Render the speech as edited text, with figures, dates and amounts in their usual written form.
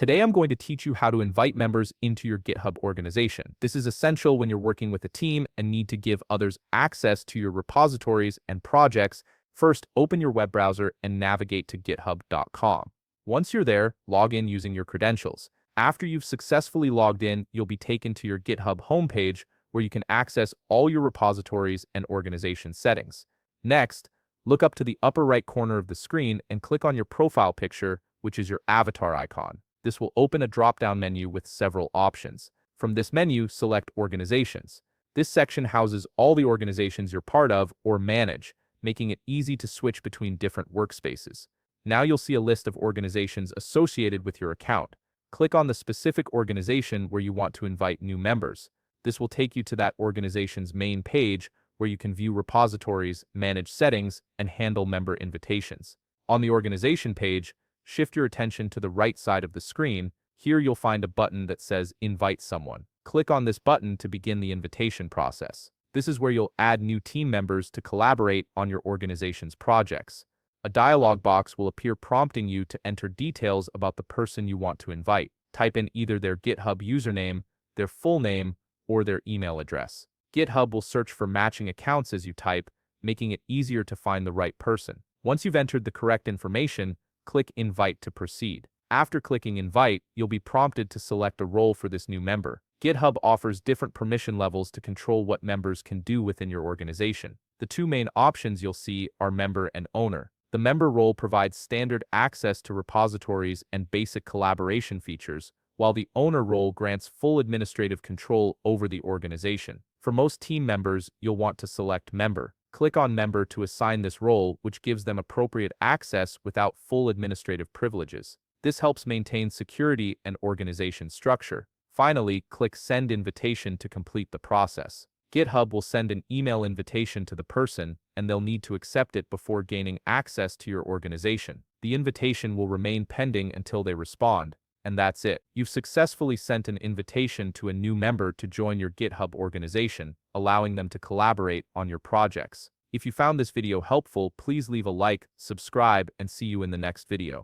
Today I'm going to teach you how to invite members into your GitHub organization. This is essential when you're working with a team and need to give others access to your repositories and projects. First, open your web browser and navigate to github.com. Once you're there, log in using your credentials. After you've successfully logged in, you'll be taken to your GitHub homepage where you can access all your repositories and organization settings. Next, look up to the upper right corner of the screen and click on your profile picture, which is your avatar icon. This will open a drop-down menu with several options. From this menu, select Organizations. This section houses all the organizations you're part of or manage, making it easy to switch between different workspaces. Now you'll see a list of organizations associated with your account. Click on the specific organization where you want to invite new members. This will take you to that organization's main page where you can view repositories, manage settings, and handle member invitations. On the organization page, shift your attention to the right side of the screen. Here you'll find a button that says Invite Someone. Click on this button to begin the invitation process. This is where you'll add new team members to collaborate on your organization's projects. A dialog box will appear prompting you to enter details about the person you want to invite. Type in either their GitHub username, their full name, or their email address. GitHub will search for matching accounts as you type, making it easier to find the right person. Once you've entered the correct information, click Invite to proceed. After clicking Invite, you'll be prompted to select a role for this new member. GitHub offers different permission levels to control what members can do within your organization. The two main options you'll see are Member and Owner. The Member role provides standard access to repositories and basic collaboration features, while the Owner role grants full administrative control over the organization. For most team members, you'll want to select Member. Click on Member to assign this role, which gives them appropriate access without full administrative privileges. This helps maintain security and organization structure. Finally, click Send Invitation to complete the process. GitHub will send an email invitation to the person, and they'll need to accept it before gaining access to your organization. The invitation will remain pending until they respond, and that's it. You've successfully sent an invitation to a new member to join your GitHub organization, allowing them to collaborate on your projects. If you found this video helpful, please leave a like, subscribe, and see you in the next video.